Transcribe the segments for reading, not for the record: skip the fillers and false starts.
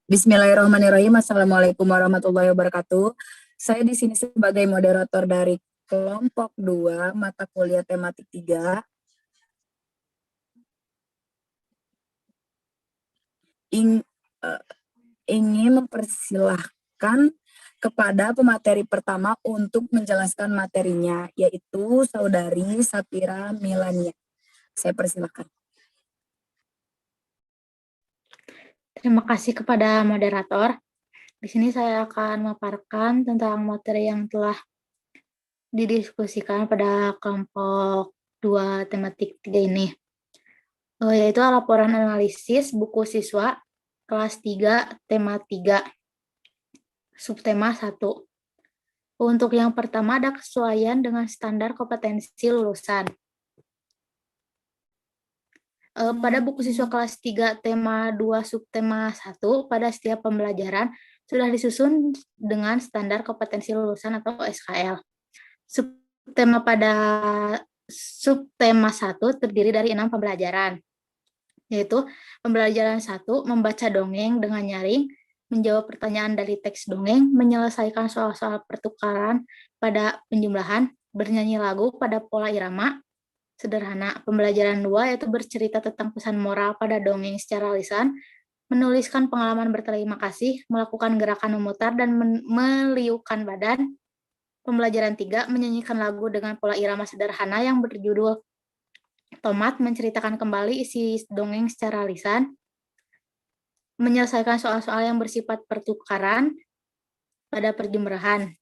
Bismillahirrahmanirrahim. Assalamualaikum warahmatullahi wabarakatuh. Saya di sini sebagai moderator dari kelompok 2 mata kuliah tematik 3. Ingin mempersilahkan kepada pemateri pertama untuk menjelaskan materinya, yaitu Saudari Sapira Milania. Saya persilahkan. Terima kasih kepada moderator. Di sini saya akan memaparkan tentang materi yang telah didiskusikan pada kelompok 2 tematik 3 ini, yaitu laporan analisis buku siswa kelas 3 tema 3, subtema 1. Untuk yang pertama ada kesesuaian dengan standar kompetensi lulusan. Pada buku siswa kelas 3 tema 2 subtema 1 pada setiap pembelajaran sudah disusun dengan standar kompetensi lulusan atau SKL. Subtema pada subtema 1 terdiri dari 6 pembelajaran, yaitu pembelajaran 1 membaca dongeng dengan nyaring, menjawab pertanyaan dari teks dongeng, menyelesaikan soal-soal pertukaran pada penjumlahan, bernyanyi lagu pada pola irama sederhana. Pembelajaran 2 yaitu bercerita tentang pesan moral pada dongeng secara lisan, menuliskan pengalaman berterima kasih, melakukan gerakan memutar dan meliukan badan. Pembelajaran 3 menyanyikan lagu dengan pola irama sederhana yang berjudul Tomat, menceritakan kembali isi dongeng secara lisan, menyelesaikan soal-soal yang bersifat pertukaran pada perjumlahan.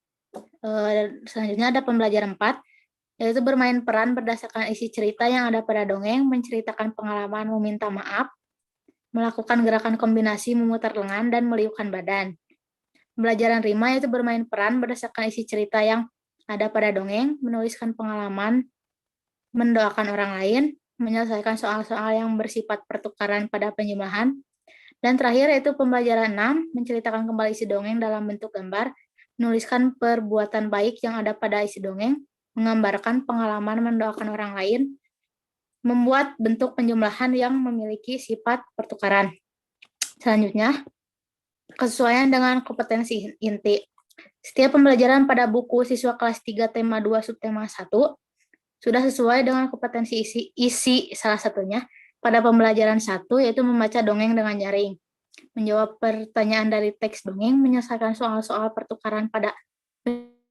Selanjutnya ada pembelajaran 4, yaitu bermain peran berdasarkan isi cerita yang ada pada dongeng, menceritakan pengalaman meminta maaf, melakukan gerakan kombinasi memutar lengan, dan meliukan badan. Pembelajaran 5 yaitu bermain peran berdasarkan isi cerita yang ada pada dongeng, menuliskan pengalaman, mendoakan orang lain, menyelesaikan soal-soal yang bersifat pertukaran pada penjumlahan. Dan terakhir yaitu pembelajaran 6, menceritakan kembali isi dongeng dalam bentuk gambar, menuliskan perbuatan baik yang ada pada isi dongeng, menggambarkan pengalaman mendoakan orang lain, membuat bentuk penjumlahan yang memiliki sifat pertukaran. Selanjutnya, kesesuaian dengan kompetensi inti. Setiap pembelajaran pada buku siswa kelas 3 tema 2 subtema 1 sudah sesuai dengan kompetensi isi salah satunya pada pembelajaran 1 yaitu membaca dongeng dengan nyaring, menjawab pertanyaan dari teks dongeng, menyelesaikan soal-soal pertukaran pada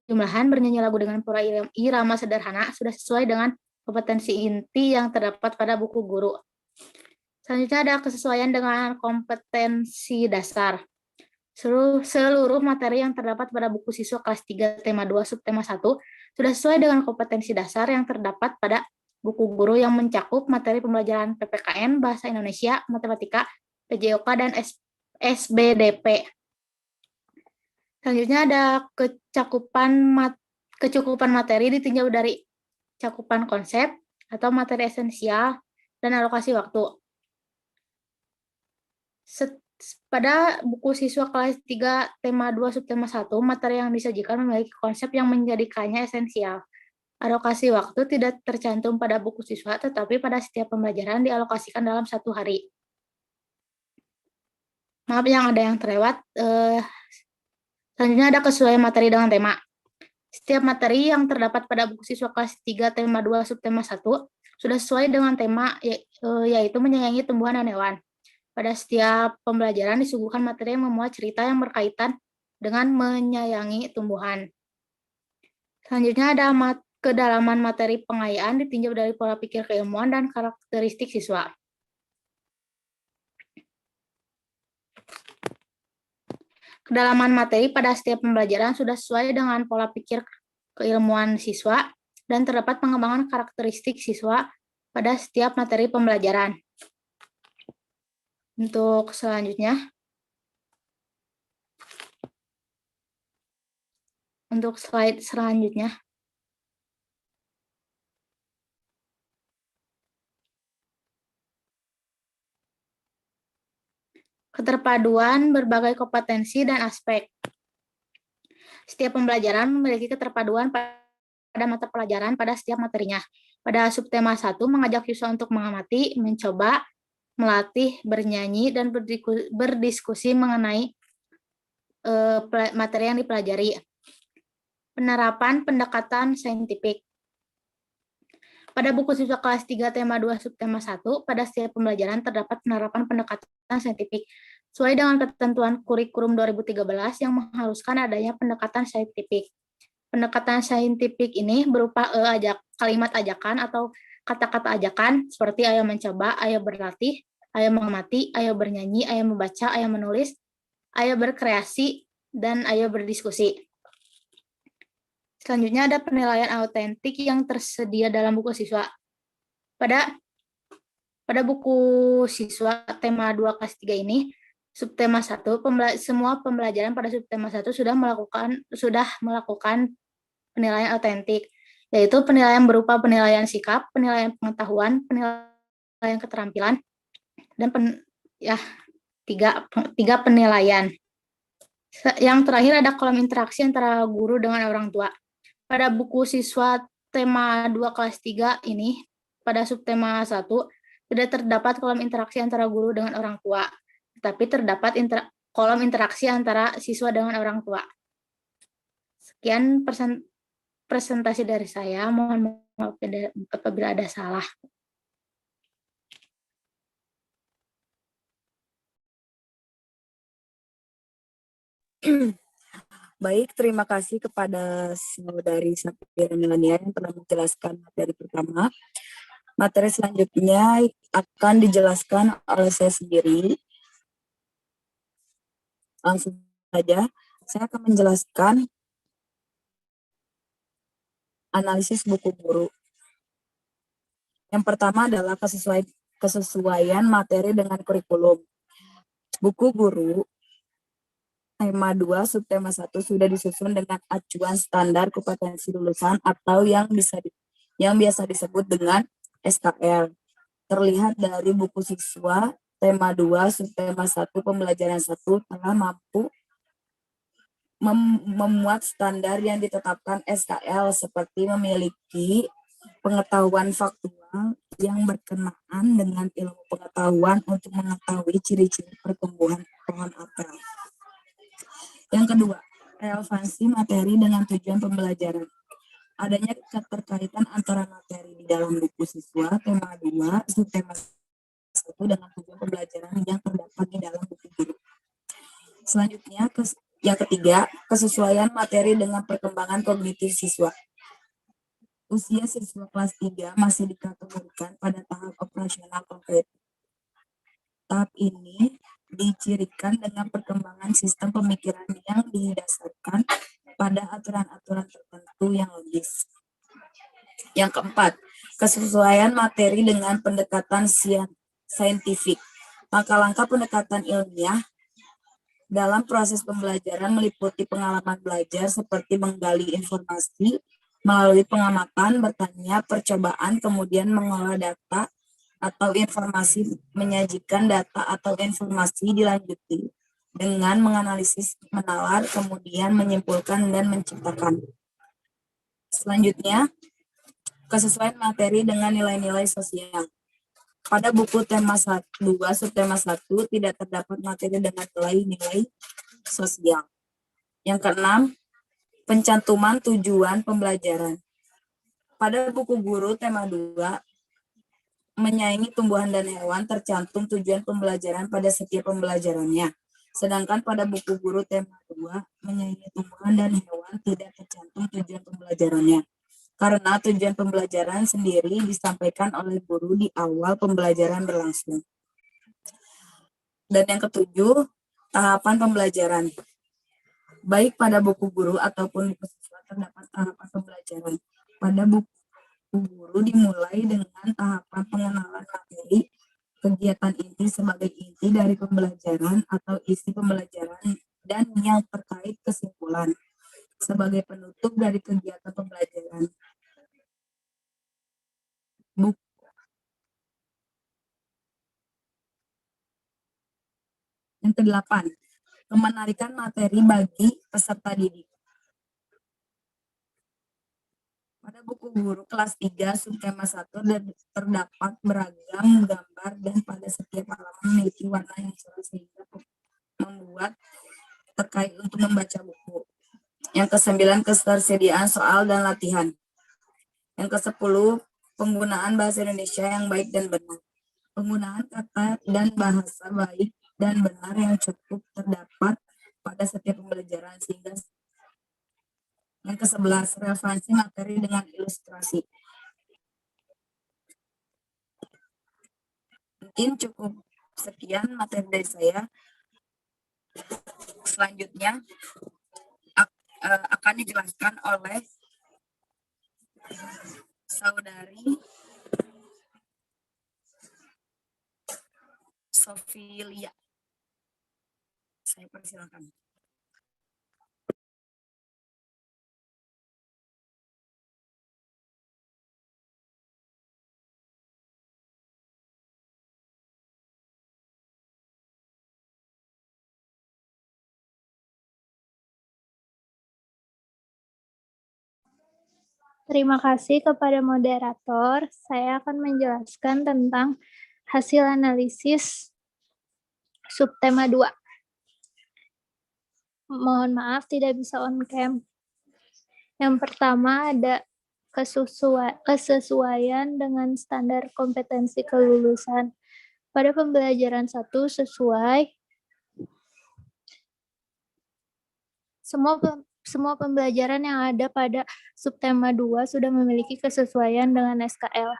jumlahan, bernyanyi lagu dengan pola irama sederhana sudah sesuai dengan kompetensi inti yang terdapat pada buku guru. Selanjutnya ada kesesuaian dengan kompetensi dasar. Seluruh materi yang terdapat pada buku siswa kelas 3 tema 2 subtema 1 sudah sesuai dengan kompetensi dasar yang terdapat pada buku guru yang mencakup materi pembelajaran PPKN, Bahasa Indonesia, Matematika, PJOK, dan SBDP. Selanjutnya ada kecukupan materi ditinjau dari cakupan konsep atau materi esensial dan alokasi waktu. Pada buku siswa kelas 3 tema 2 subtema 1, materi yang disajikan memiliki konsep yang menjadikannya esensial. Alokasi waktu tidak tercantum pada buku siswa, tetapi pada setiap pembelajaran dialokasikan dalam 1 hari. Maaf yang ada yang terlewat. Selanjutnya ada kesesuaian materi dengan tema. Setiap materi yang terdapat pada buku siswa kelas 3 tema 2 subtema 1 sudah sesuai dengan tema, yaitu menyayangi tumbuhan dan hewan. Pada setiap pembelajaran disuguhkan materi yang memuat cerita yang berkaitan dengan menyayangi tumbuhan. Selanjutnya ada kedalaman materi pengayaan ditinjau dari pola pikir keilmuan dan karakteristik siswa. Kedalaman materi pada setiap pembelajaran sudah sesuai dengan pola pikir keilmuan siswa dan terdapat pengembangan karakteristik siswa pada setiap materi pembelajaran. Untuk selanjutnya, untuk slide selanjutnya, keterpaduan berbagai kompetensi dan aspek. Setiap pembelajaran memiliki keterpaduan pada mata pelajaran pada setiap materinya. Pada subtema 1 mengajak siswa untuk mengamati, mencoba, melatih, bernyanyi, dan berdiskusi mengenai materi yang dipelajari. Penerapan pendekatan saintifik. Pada buku siswa kelas 3 tema 2 subtema 1, pada setiap pembelajaran terdapat penerapan pendekatan saintifik sesuai dengan ketentuan kurikulum 2013 yang mengharuskan adanya pendekatan saintifik. Pendekatan saintifik ini berupa kalimat ajakan atau kata-kata ajakan seperti ayo mencoba, ayo berlatih, ayo mengamati, ayo bernyanyi, ayo membaca, ayo menulis, ayo berkreasi, dan ayo berdiskusi. Selanjutnya ada penilaian autentik yang tersedia dalam buku siswa. Pada buku siswa tema 2 kelas 3 ini, subtema 1, semua pembelajaran pada subtema 1 sudah melakukan penilaian autentik, yaitu penilaian berupa penilaian sikap, penilaian pengetahuan, penilaian keterampilan, dan tiga penilaian. Yang terakhir ada kolom interaksi antara guru dengan orang tua. Pada buku siswa tema 2 kelas 3 ini, pada subtema 1, tidak terdapat kolom interaksi antara guru dengan orang tua, tetapi terdapat kolom interaksi antara siswa dengan orang tua. Sekian presentasi dari saya, mohon maaf apabila ada salah. Baik, terima kasih kepada saudari Safira Melania yang telah menjelaskan materi pertama. Materi selanjutnya akan dijelaskan oleh saya sendiri. Langsung saja, saya akan menjelaskan analisis buku guru. Yang pertama adalah kesesuaian materi dengan kurikulum. Buku guru tema 2 subtema 1 sudah disusun dengan acuan standar kompetensi lulusan atau yang biasa disebut dengan SKL. Terlihat dari buku siswa tema 2 subtema 1 pembelajaran 1 telah mampu memuat standar yang ditetapkan SKL seperti memiliki pengetahuan faktual yang berkenaan dengan ilmu pengetahuan untuk mengetahui ciri-ciri pertumbuhan pohon apel. Yang kedua, relevansi materi dengan tujuan pembelajaran. Adanya keterkaitan antara materi di dalam buku siswa tema 2 subtema 1 dengan tujuan pembelajaran yang terdapat di dalam buku guru. Selanjutnya, yang ketiga, kesesuaian materi dengan perkembangan kognitif siswa. Usia siswa kelas 3 masih dikategorikan pada tahap operasional konkret. Tahap ini dicirikan dengan perkembangan sistem pemikiran yang didasarkan pada aturan-aturan tertentu yang logis. Yang keempat, kesesuaian materi dengan pendekatan saintifik. Langkah-langkah pendekatan ilmiah dalam proses pembelajaran meliputi pengalaman belajar seperti menggali informasi melalui pengamatan, bertanya, percobaan, kemudian mengolah data atau informasi, menyajikan data atau informasi dilanjuti dengan menganalisis, menalar, kemudian menyimpulkan dan menciptakan. Selanjutnya, kesesuaian materi dengan nilai-nilai sosial. Pada buku tema 2 subtema 1 tidak terdapat materi dengan nilai-nilai sosial. Yang keenam, pencantuman tujuan pembelajaran. Pada buku guru tema 2 menyayangi tumbuhan dan hewan tercantum tujuan pembelajaran pada setiap pembelajarannya. Sedangkan pada buku guru tema 2 menyayangi tumbuhan dan hewan tidak tercantum tujuan pembelajarannya. Karena tujuan pembelajaran sendiri disampaikan oleh guru di awal pembelajaran berlangsung. Dan yang ketujuh, tahapan pembelajaran. Baik pada buku guru ataupun buku siswa terdapat tahapan pembelajaran. Pada buku guru dimulai dengan tahapan pengenalan materi, kegiatan inti sebagai inti dari pembelajaran atau isi pembelajaran, dan yang terkait kesimpulan sebagai penutup dari kegiatan pembelajaran. Yang kedelapan, menarikan materi bagi peserta didik. Pada buku guru kelas 3 subtema 1 terdapat beragam gambar dan pada setiap halaman memiliki warna yang cerah sehingga membuat terkait untuk membaca buku. Yang ke-9 ketersediaan soal dan latihan. Yang ke-10 penggunaan bahasa Indonesia yang baik dan benar. Penggunaan kata dan bahasa baik dan benar yang cukup terdapat pada setiap pembelajaran sehingga. Yang ke-11 relevansi materi dengan ilustrasi. Mungkin cukup sekian materi dari saya. Selanjutnya akan dijelaskan oleh saudari Sofilia. Saya persilakan. Terima kasih kepada moderator. Saya akan menjelaskan tentang hasil analisis subtema 2. Mohon maaf tidak bisa on cam. Yang pertama ada kesesuaian dengan standar kompetensi kelulusan. Pada pembelajaran 1 sesuai semua pembelajaran yang ada pada subtema 2 sudah memiliki kesesuaian dengan SKL.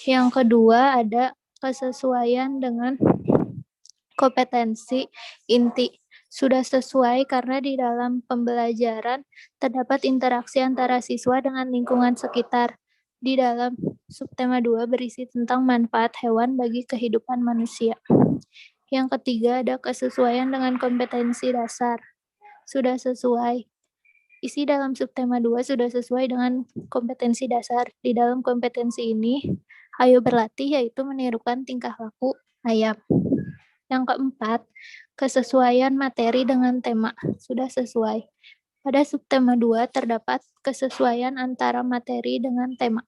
Yang kedua ada kesesuaian dengan kompetensi inti. Sudah sesuai karena di dalam pembelajaran terdapat interaksi antara siswa dengan lingkungan sekitar. Di dalam subtema 2 berisi tentang manfaat hewan bagi kehidupan manusia. Yang ketiga ada kesesuaian dengan kompetensi dasar. Sudah sesuai. Isi dalam subtema 2 sudah sesuai dengan kompetensi dasar. Di dalam kompetensi ini, ayo berlatih yaitu menirukan tingkah laku ayam. Yang keempat, kesesuaian materi dengan tema. Sudah sesuai. Pada subtema 2 terdapat kesesuaian antara materi dengan tema.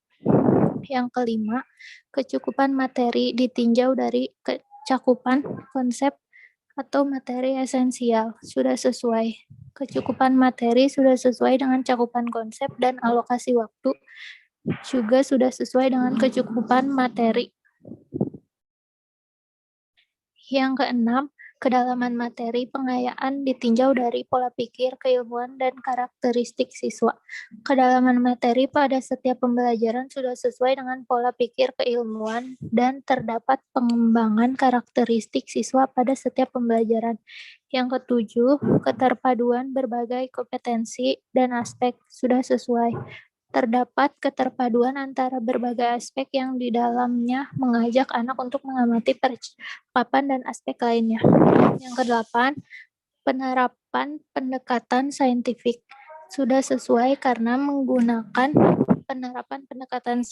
Yang kelima, kecukupan materi ditinjau dari kecakupan konsep atau materi esensial. Sudah sesuai. Kecukupan materi sudah sesuai dengan cakupan konsep dan alokasi waktu juga sudah sesuai dengan kecukupan materi. Yang keenam, kedalaman materi pengayaan ditinjau dari pola pikir, keilmuan, dan karakteristik siswa. Kedalaman materi pada setiap pembelajaran sudah sesuai dengan pola pikir, keilmuan, dan terdapat pengembangan karakteristik siswa pada setiap pembelajaran. Yang ketujuh, keterpaduan berbagai kompetensi dan aspek sudah sesuai. Terdapat keterpaduan antara berbagai aspek yang di dalamnya mengajak anak untuk mengamati percakapan dan aspek lainnya. Yang kedelapan, penerapan pendekatan saintifik sudah sesuai karena menggunakan penerapan pendekatan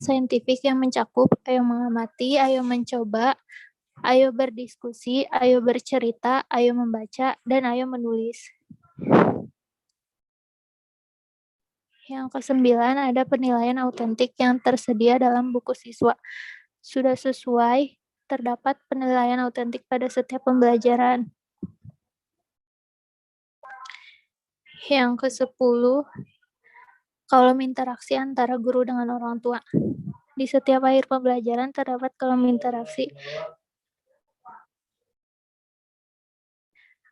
saintifik yang mencakup ayo mengamati, ayo mencoba, ayo berdiskusi, ayo bercerita, ayo membaca, dan ayo menulis. Yang kesembilan ada penilaian autentik yang tersedia dalam buku siswa. Sudah sesuai, terdapat penilaian autentik pada setiap pembelajaran. Yang ke-10, kolom interaksi antara guru dengan orang tua. Di setiap akhir pembelajaran terdapat kolom interaksi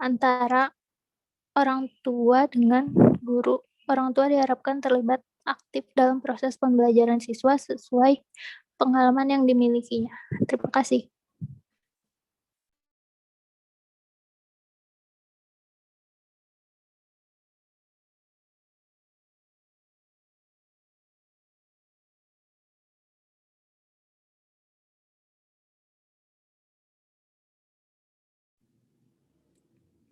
antara orang tua dengan guru. Orang tua diharapkan terlibat aktif dalam proses pembelajaran siswa sesuai pengalaman yang dimilikinya. Terima kasih.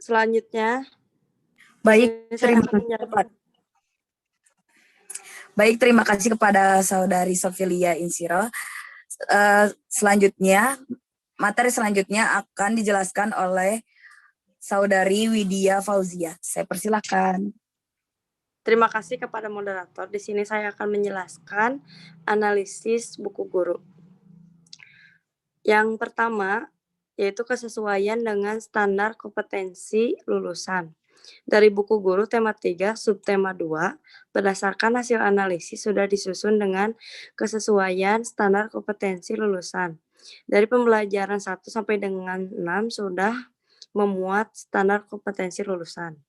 Selanjutnya, terima kasih kepada saudari Sofilia Insiro. Materi selanjutnya akan dijelaskan oleh saudari Widya Fauzia. Saya persilakan. Terima kasih kepada moderator. Di sini saya akan menjelaskan analisis buku guru. Yang pertama, yaitu kesesuaian dengan standar kompetensi lulusan. Dari buku guru tema 3, subtema 2, berdasarkan hasil analisis sudah disusun dengan kesesuaian standar kompetensi lulusan. Dari pembelajaran 1 sampai dengan 6 sudah memuat standar kompetensi lulusan.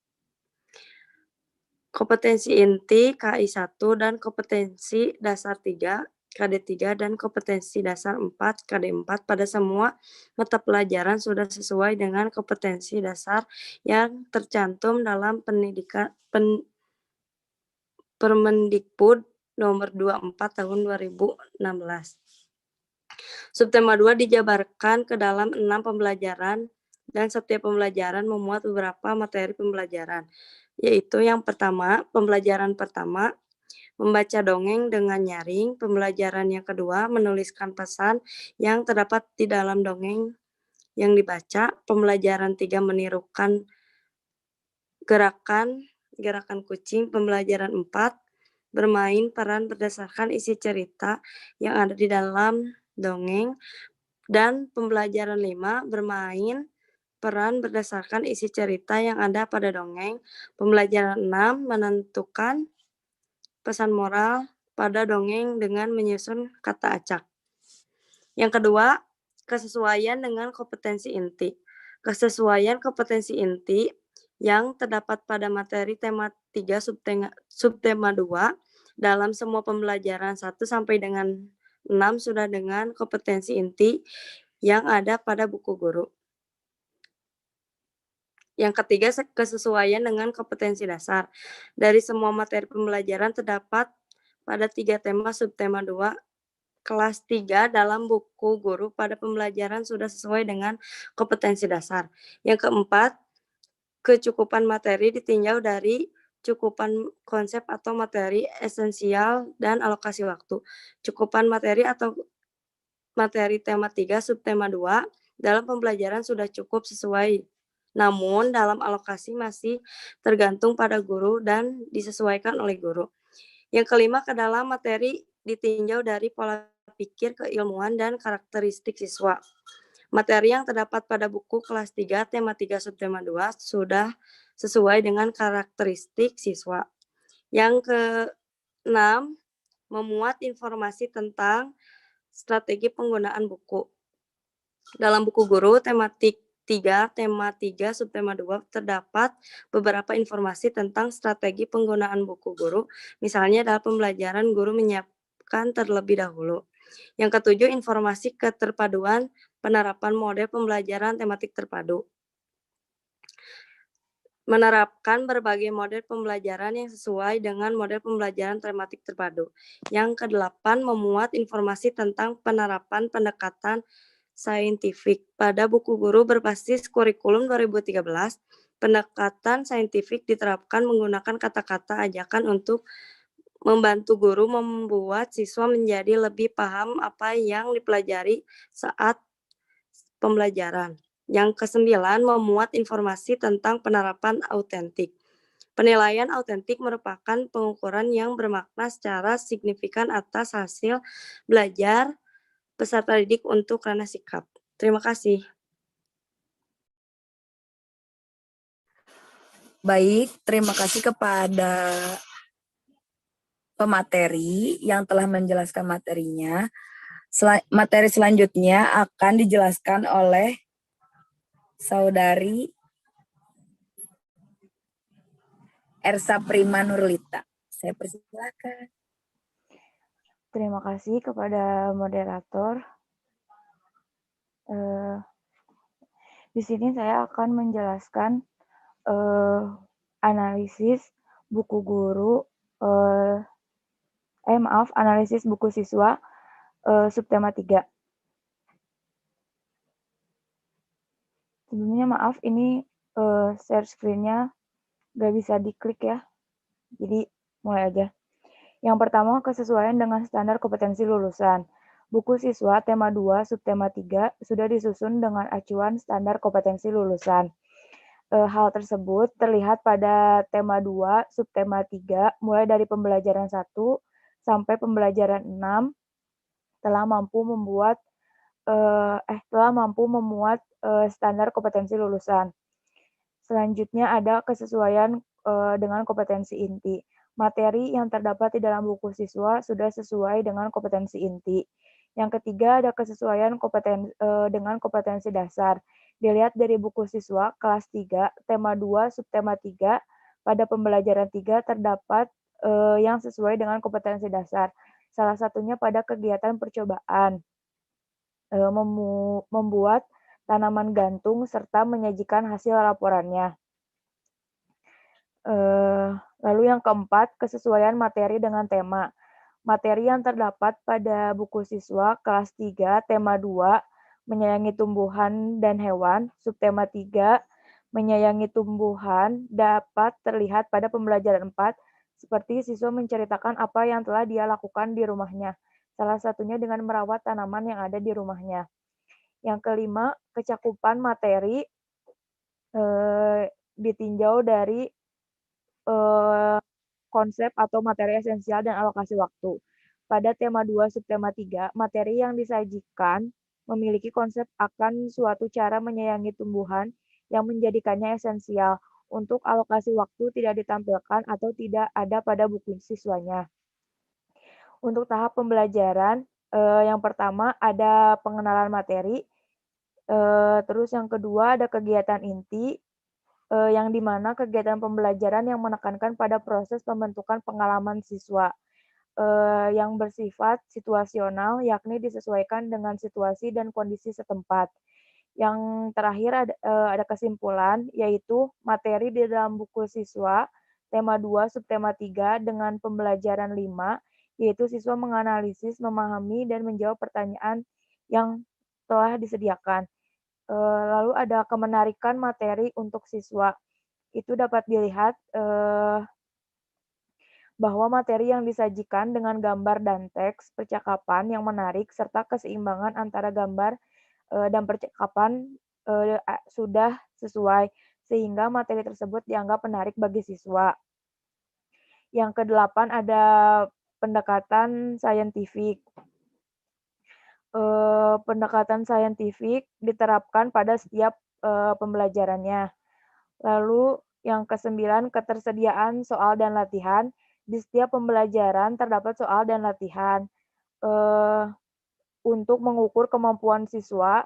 Kompetensi inti KI 1 dan kompetensi dasar 3 KD 3 dan kompetensi dasar 4 KD 4 pada semua mata pelajaran sudah sesuai dengan kompetensi dasar yang tercantum dalam Permendikbud nomor 24 tahun 2016. Subtema 2 dijabarkan ke dalam 6 pembelajaran dan setiap pembelajaran memuat beberapa materi pembelajaran, yaitu yang pertama, pembelajaran pertama, membaca dongeng dengan nyaring, pembelajaran yang kedua, menuliskan pesan yang terdapat di dalam dongeng yang dibaca, pembelajaran 3, menirukan gerakan kucing, pembelajaran 4, bermain peran berdasarkan isi cerita yang ada di dalam dongeng, dan pembelajaran 5, bermain peran berdasarkan isi cerita yang ada pada dongeng. Pembelajaran 6, menentukan pesan moral pada dongeng dengan menyusun kata acak. Yang kedua, kesesuaian dengan kompetensi inti. Kesesuaian kompetensi inti yang terdapat pada materi tema 3 subtema 2 dalam semua pembelajaran 1 sampai dengan 6 sudah dengan kompetensi inti yang ada pada buku guru. Yang ketiga, kesesuaian dengan kompetensi dasar. Dari semua materi pembelajaran terdapat pada 3 tema subtema 2 kelas 3 dalam buku guru pada pembelajaran sudah sesuai dengan kompetensi dasar. Yang keempat, kecukupan materi ditinjau dari cukupan konsep atau materi esensial dan alokasi waktu. Cukupan materi atau materi tema 3 subtema 2 dalam pembelajaran sudah cukup sesuai. Namun dalam alokasi masih tergantung pada guru dan disesuaikan oleh guru. Yang kelima, ke dalam materi ditinjau dari pola pikir, keilmuan, dan karakteristik siswa. Materi yang terdapat pada buku kelas 3, tema 3 subtema 2 sudah sesuai dengan karakteristik siswa. Yang keenam, memuat informasi tentang strategi penggunaan buku. Dalam buku guru tema 3, subtema 2 terdapat beberapa informasi tentang strategi penggunaan buku guru. Misalnya dalam pembelajaran guru menyiapkan terlebih dahulu. Yang ketujuh, informasi keterpaduan penerapan model pembelajaran tematik terpadu. Menerapkan berbagai model pembelajaran yang sesuai dengan model pembelajaran tematik terpadu. Yang kedelapan, memuat informasi tentang penerapan pendekatan saintifik. Pada buku guru berbasis kurikulum 2013, pendekatan saintifik diterapkan menggunakan kata-kata ajakan untuk membantu guru membuat siswa menjadi lebih paham apa yang dipelajari saat pembelajaran. Yang kesembilan, memuat informasi tentang penerapan autentik. Penilaian autentik merupakan pengukuran yang bermakna secara signifikan atas hasil belajar peserta didik untuk ranah sikap. Terima kasih. Baik, terima kasih kepada pemateri yang telah menjelaskan materinya. Materi selanjutnya akan dijelaskan oleh Saudari Ersa Prima Nurlita. Saya persilakan. Terima kasih kepada moderator. Di sini saya akan menjelaskan analisis buku guru, analisis buku siswa subtema 3. Sebelumnya maaf, ini share screen-nya nggak bisa diklik ya. Jadi mulai aja. Yang pertama, kesesuaian dengan standar kompetensi lulusan. Buku siswa tema 2 subtema 3 sudah disusun dengan acuan standar kompetensi lulusan. Hal tersebut terlihat pada tema 2, subtema 3, mulai dari pembelajaran 1 sampai pembelajaran 6 telah mampu memuat standar kompetensi lulusan. Selanjutnya ada kesesuaian dengan kompetensi inti. Materi yang terdapat di dalam buku siswa sudah sesuai dengan kompetensi inti. Yang ketiga ada kesesuaian dengan kompetensi dasar. Dilihat dari buku siswa kelas 3, tema 2, subtema 3, pada pembelajaran 3 terdapat yang sesuai dengan kompetensi dasar. Salah satunya pada kegiatan percobaan, membuat tanaman gantung, serta menyajikan hasil laporannya. Lalu yang keempat, kesesuaian materi dengan tema. Materi yang terdapat pada buku siswa kelas 3, tema 2, menyayangi tumbuhan dan hewan, subtema 3, menyayangi tumbuhan, dapat terlihat pada pembelajaran 4, seperti siswa menceritakan apa yang telah dia lakukan di rumahnya, salah satunya dengan merawat tanaman yang ada di rumahnya. Yang kelima, kecakupan materi ditinjau dari konsep atau materi esensial dan alokasi waktu. Pada tema 2 subtema 3, materi yang disajikan memiliki konsep akan suatu cara menyayangi tumbuhan yang menjadikannya esensial. Untuk alokasi waktu tidak ditampilkan atau tidak ada pada buku siswanya. Untuk tahap pembelajaran, yang pertama ada pengenalan materi, terus yang kedua ada kegiatan inti, yang dimana kegiatan pembelajaran yang menekankan pada proses pembentukan pengalaman siswa, yang bersifat situasional, yakni disesuaikan dengan situasi dan kondisi setempat. Yang terakhir ada kesimpulan, yaitu materi di dalam buku siswa, tema 2, subtema 3, dengan pembelajaran 5, yaitu siswa menganalisis, memahami, dan menjawab pertanyaan yang telah disediakan. Lalu ada kemenarikan materi untuk siswa. Itu dapat dilihat bahwa materi yang disajikan dengan gambar dan teks percakapan yang menarik serta keseimbangan antara gambar dan percakapan sudah sesuai, sehingga materi tersebut dianggap menarik bagi siswa. Yang kedelapan ada pendekatan saintifik. Pendekatan saintifik diterapkan pada setiap pembelajarannya. Lalu yang kesembilan, ketersediaan soal dan latihan. Di setiap pembelajaran terdapat soal dan latihan untuk mengukur kemampuan siswa,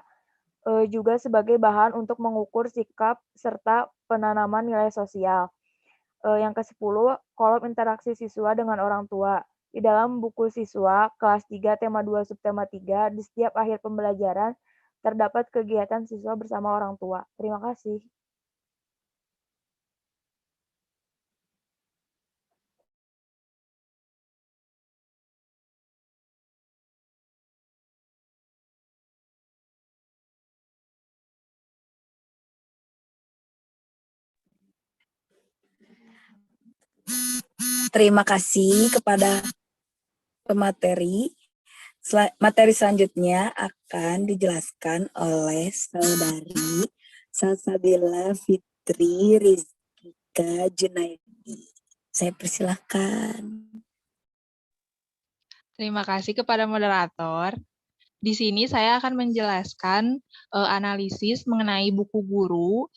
juga sebagai bahan untuk mengukur sikap serta penanaman nilai sosial. Yang ke-10, kolom interaksi siswa dengan orang tua. Di dalam buku siswa kelas 3 tema 2 subtema 3, di setiap akhir pembelajaran terdapat kegiatan siswa bersama orang tua. Terima kasih. Terima kasih kepada pemateri. Materi selanjutnya akan dijelaskan oleh Saudari Salsabila Fitri Rizkika Junaidi. Saya persilahkan. Terima kasih kepada moderator. Di sini saya akan menjelaskan analisis mengenai buku guru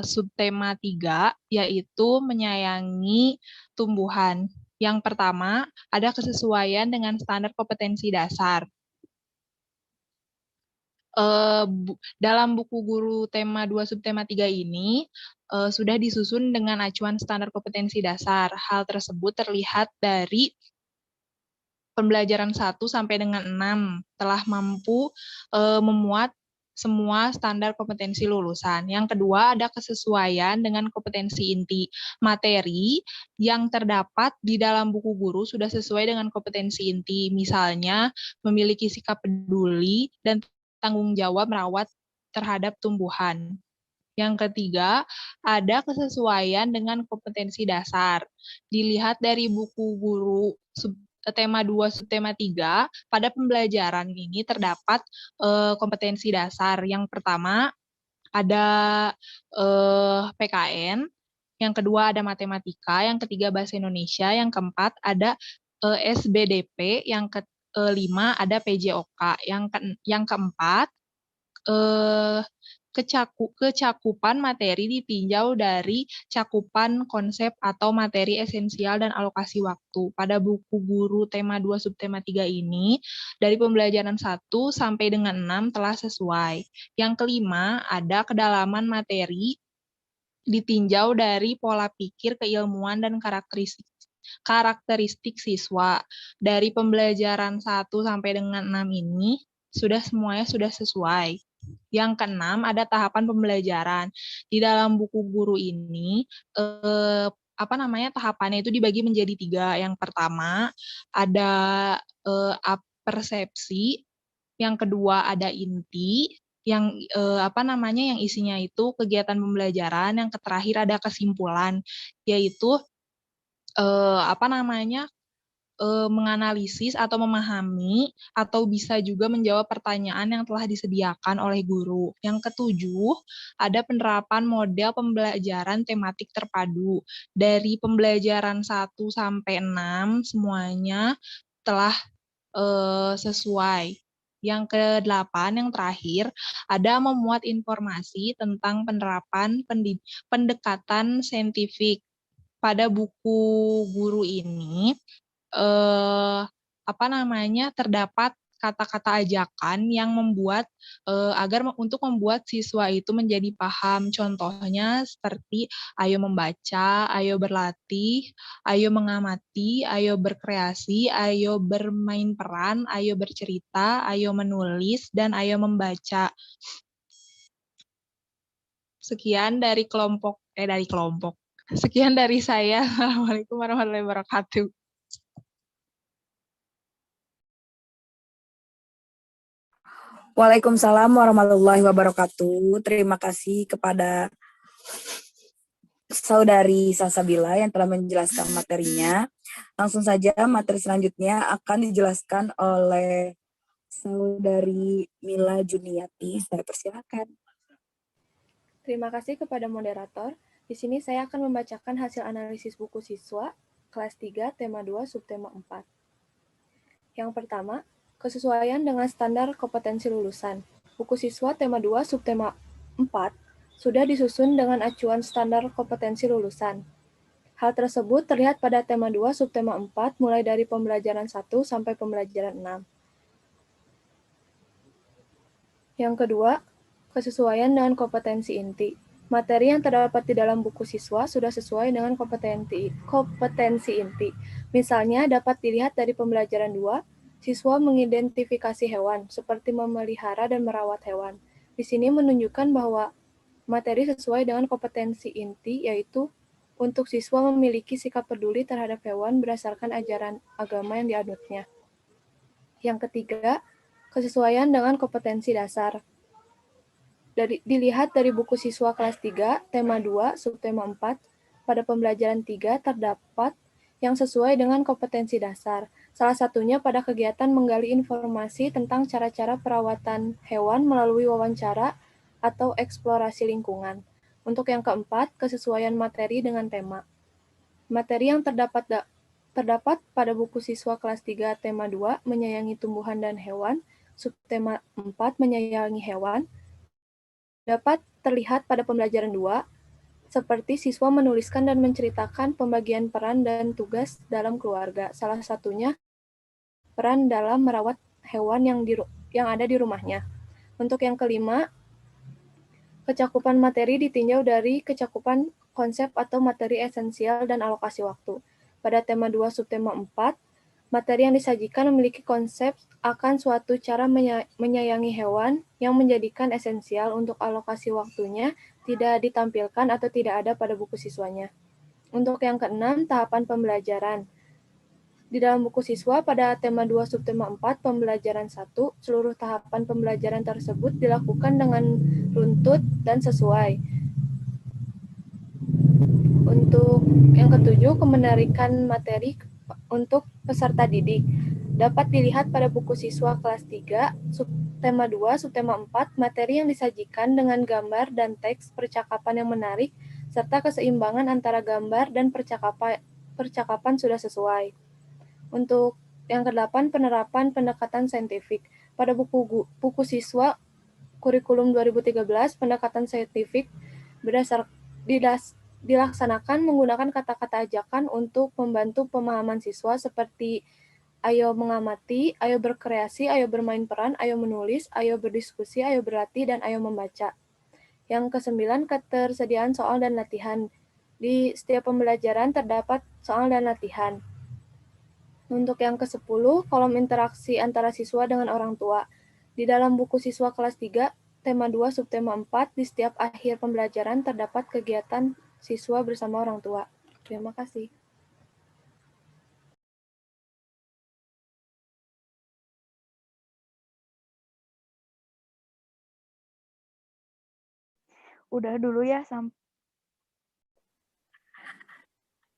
subtema 3, yaitu menyayangi tumbuhan. Yang pertama, ada kesesuaian dengan standar kompetensi dasar. Dalam buku guru tema 2 subtema 3 ini sudah disusun dengan acuan standar kompetensi dasar. Hal tersebut terlihat dari pembelajaran 1 sampai dengan 6 telah mampu memuat semua standar kompetensi lulusan. Yang kedua, ada kesesuaian dengan kompetensi inti. Materi yang terdapat di dalam buku guru sudah sesuai dengan kompetensi inti. Misalnya, memiliki sikap peduli dan tanggung jawab merawat terhadap tumbuhan. Yang ketiga, ada kesesuaian dengan kompetensi dasar. Dilihat dari buku guru tema 2 subtema 3, pada pembelajaran ini terdapat kompetensi dasar. Yang pertama ada PKN, yang kedua ada matematika, yang ketiga bahasa Indonesia, yang keempat ada SBDP, yang kelima ada PJOK, yang keempat kecakupan materi ditinjau dari cakupan konsep atau materi esensial dan alokasi waktu. Pada buku guru tema 2 subtema 3 ini, dari pembelajaran 1 sampai dengan 6 telah sesuai. Yang kelima, ada kedalaman materi ditinjau dari pola pikir, keilmuan, dan karakteristik siswa. Dari pembelajaran 1 sampai dengan 6 ini, semuanya sudah sesuai. Yang keenam, ada tahapan pembelajaran. Di dalam buku guru ini, tahapannya itu dibagi menjadi 3. Yang pertama, ada persepsi. Yang kedua, ada inti. Yang yang isinya itu kegiatan pembelajaran. Yang terakhir ada kesimpulan, yaitu menganalisis atau memahami atau bisa juga menjawab pertanyaan yang telah disediakan oleh guru. Yang ketujuh, ada penerapan model pembelajaran tematik terpadu. Dari pembelajaran 1 sampai 6 semuanya telah sesuai. Yang ke-8, yang terakhir, ada memuat informasi tentang penerapan pendekatan saintifik. Pada buku guru ini terdapat kata-kata ajakan yang membuat untuk membuat siswa itu menjadi paham. Contohnya seperti ayo membaca, ayo berlatih, ayo mengamati, ayo berkreasi, ayo bermain peran, ayo bercerita, ayo menulis, dan ayo membaca. Sekian dari kelompok. Sekian dari saya. Assalamualaikum warahmatullahi wabarakatuh. Waalaikumsalam warahmatullahi wabarakatuh. Terima kasih kepada Saudari Salsabila yang telah menjelaskan materinya. Langsung saja materi selanjutnya akan dijelaskan oleh Saudari Mila Juniati. Saya persilakan. Terima kasih kepada moderator. Di sini saya akan membacakan hasil analisis buku siswa kelas 3 tema 2 subtema 4. Yang pertama, kesesuaian dengan standar kompetensi lulusan. Buku siswa tema 2 subtema 4 sudah disusun dengan acuan standar kompetensi lulusan. Hal tersebut terlihat pada tema 2 subtema 4 mulai dari pembelajaran 1 sampai pembelajaran 6. Yang kedua, kesesuaian dengan kompetensi inti. Materi yang terdapat di dalam buku siswa sudah sesuai dengan kompetensi inti. Misalnya dapat dilihat dari pembelajaran 2, siswa mengidentifikasi hewan, seperti memelihara dan merawat hewan. Di sini menunjukkan bahwa materi sesuai dengan kompetensi inti, yaitu untuk siswa memiliki sikap peduli terhadap hewan berdasarkan ajaran agama yang dianutnya. Yang ketiga, kesesuaian dengan kompetensi dasar. Dilihat dari buku siswa kelas 3, tema 2, subtema 4, pada pembelajaran 3 terdapat yang sesuai dengan kompetensi dasar. Salah satunya pada kegiatan menggali informasi tentang cara-cara perawatan hewan melalui wawancara atau eksplorasi lingkungan. Untuk yang keempat, kesesuaian materi dengan tema. Materi yang terdapat pada buku siswa kelas 3 tema 2 menyayangi tumbuhan dan hewan, subtema 4 menyayangi hewan, dapat terlihat pada pembelajaran 2, seperti siswa menuliskan dan menceritakan pembagian peran dan tugas dalam keluarga. Salah satunya peran dalam merawat hewan yang ada di rumahnya. Untuk yang kelima, kecakupan materi ditinjau dari kecakupan konsep atau materi esensial dan alokasi waktu. Pada tema 2 subtema 4, materi yang disajikan memiliki konsep akan suatu cara menyayangi hewan yang menjadikan esensial untuk alokasi waktunya tidak ditampilkan atau tidak ada pada buku siswanya. Untuk yang keenam, tahapan pembelajaran. Di dalam buku siswa pada tema 2 subtema 4 pembelajaran 1, seluruh tahapan pembelajaran tersebut dilakukan dengan runtut dan sesuai. Untuk yang ketujuh, kemenarikan materi untuk peserta didik. Dapat dilihat pada buku siswa kelas 3 tema 2, subtema 4, materi yang disajikan dengan gambar dan teks percakapan yang menarik, serta keseimbangan antara gambar dan percakapan sudah sesuai. Untuk yang ke-8, penerapan pendekatan saintifik. Pada buku siswa kurikulum 2013, pendekatan saintifik dilaksanakan menggunakan kata-kata ajakan untuk membantu pemahaman siswa seperti ayo mengamati, ayo berkreasi, ayo bermain peran, ayo menulis, ayo berdiskusi, ayo berlatih, dan ayo membaca. Yang ke-9, ketersediaan soal dan latihan. Di setiap pembelajaran terdapat soal dan latihan. Untuk yang ke-10, kolom interaksi antara siswa dengan orang tua. Di dalam buku siswa kelas 3, tema 2, subtema 4, di setiap akhir pembelajaran terdapat kegiatan siswa bersama orang tua. Terima kasih. Udah dulu ya,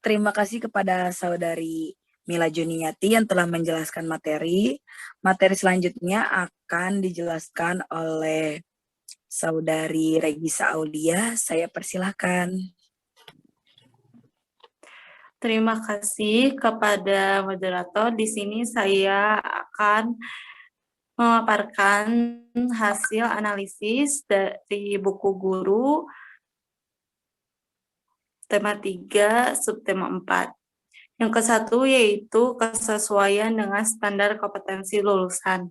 Terima kasih kepada Saudari Mila Juniati yang telah menjelaskan materi. Materi selanjutnya akan dijelaskan oleh Saudari Regisa Aulia. Saya persilahkan. Terima kasih kepada moderator. Di sini saya akan memaparkan hasil analisis dari buku guru tema 3, subtema 4. Yang ke-1 yaitu kesesuaian dengan standar kompetensi lulusan.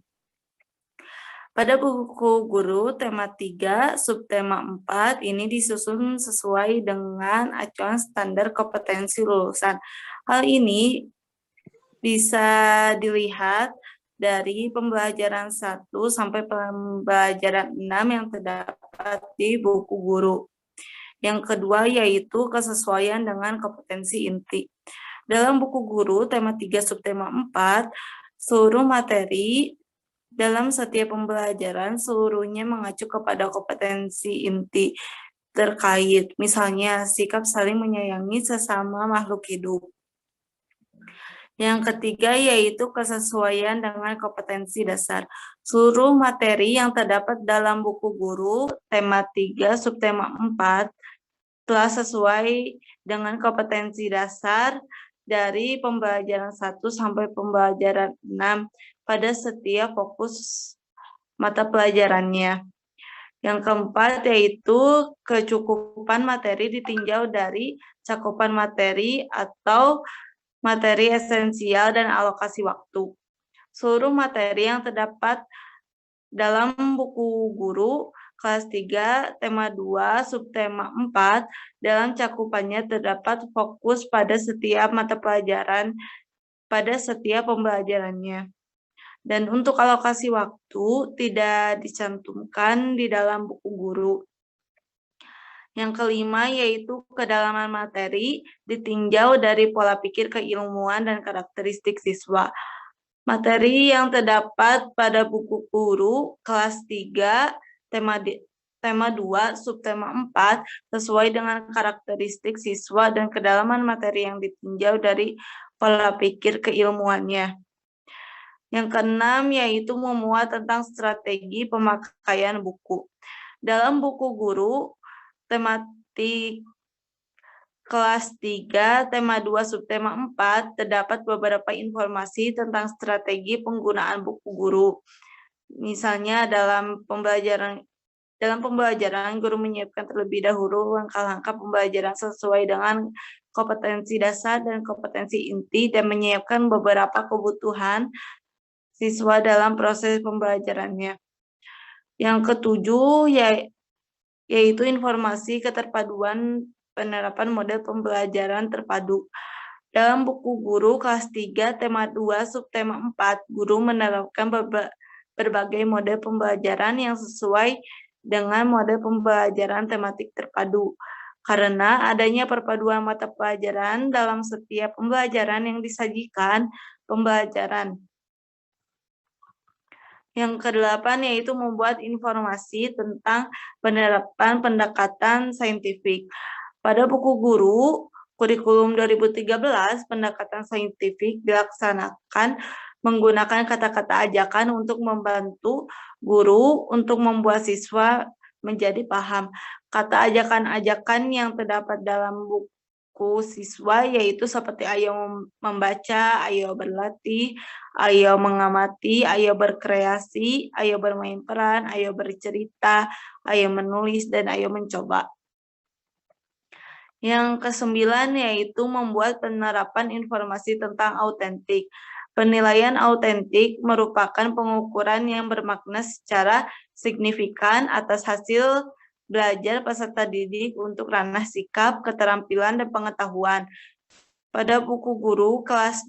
Pada buku guru tema 3, subtema 4 ini disusun sesuai dengan acuan standar kompetensi lulusan. Hal ini bisa dilihat dari pembelajaran 1 sampai pembelajaran 6 yang terdapat di buku guru. Yang kedua yaitu kesesuaian dengan kompetensi inti. Dalam buku guru tema 3 subtema 4, seluruh materi dalam setiap pembelajaran seluruhnya mengacu kepada kompetensi inti terkait, misalnya sikap saling menyayangi sesama makhluk hidup. Yang ketiga yaitu kesesuaian dengan kompetensi dasar. Seluruh materi yang terdapat dalam buku guru tema 3 subtema 4 telah sesuai dengan kompetensi dasar dari pembelajaran 1 sampai pembelajaran 6 pada setiap fokus mata pelajarannya. Yang keempat yaitu kecukupan materi ditinjau dari cakupan materi atau materi esensial dan alokasi waktu. Seluruh materi yang terdapat dalam buku guru kelas 3, tema 2, subtema 4, dalam cakupannya terdapat fokus pada setiap mata pelajaran pada setiap pembelajarannya. Dan untuk alokasi waktu tidak dicantumkan di dalam buku guru. Yang kelima yaitu kedalaman materi ditinjau dari pola pikir keilmuan dan karakteristik siswa. Materi yang terdapat pada buku guru kelas 3 tema 2 subtema 4 sesuai dengan karakteristik siswa dan kedalaman materi yang ditinjau dari pola pikir keilmuannya. Yang keenam yaitu memuat tentang strategi pemakaian buku. Dalam buku guru tematik kelas 3, tema 2, subtema 4, terdapat beberapa informasi tentang strategi penggunaan buku guru. Misalnya dalam pembelajaran guru menyiapkan terlebih dahulu langkah-langkah pembelajaran sesuai dengan kompetensi dasar dan kompetensi inti dan menyiapkan beberapa kebutuhan siswa dalam proses pembelajarannya. Yang ketujuh yaitu informasi keterpaduan penerapan model pembelajaran terpadu. Dalam buku guru kelas 3 tema 2 subtema 4, guru menerapkan berbagai model pembelajaran yang sesuai dengan model pembelajaran tematik terpadu. Karena adanya perpaduan mata pelajaran dalam setiap pembelajaran yang disajikan pembelajaran. Yang ke-8 yaitu membuat informasi tentang penerapan pendekatan saintifik. Pada buku guru kurikulum 2013, pendekatan saintifik dilaksanakan menggunakan kata-kata ajakan untuk membantu guru untuk membuat siswa menjadi paham. Kata ajakan-ajakan yang terdapat dalam buku siswa yaitu seperti ayo membaca, ayo berlatih, ayo mengamati, ayo berkreasi, ayo bermain peran, ayo bercerita, ayo menulis, dan ayo mencoba. Yang kesembilan yaitu membuat penerapan informasi tentang autentik. Penilaian autentik merupakan pengukuran yang bermakna secara signifikan atas hasil belajar peserta didik untuk ranah sikap, keterampilan, dan pengetahuan. Pada buku guru kelas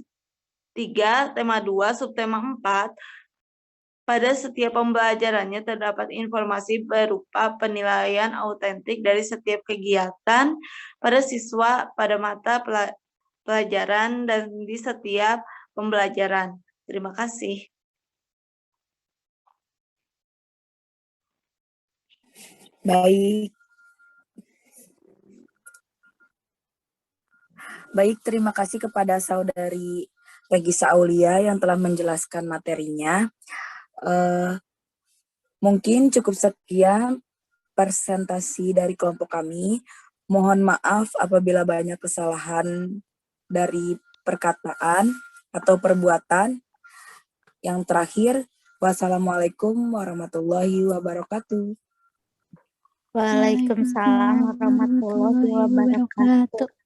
3, tema 2, subtema 4, pada setiap pembelajarannya terdapat informasi berupa penilaian autentik dari setiap kegiatan pada siswa pada mata pelajaran dan di setiap pembelajaran. Terima kasih. Baik. Baik, terima kasih kepada Saudari Regisa Aulia yang telah menjelaskan materinya. Mungkin cukup sekian presentasi dari kelompok kami. Mohon maaf apabila banyak kesalahan dari perkataan atau perbuatan. Yang terakhir, wassalamualaikum warahmatullahi wabarakatuh. Waalaikumsalam warahmatullahi wabarakatuh.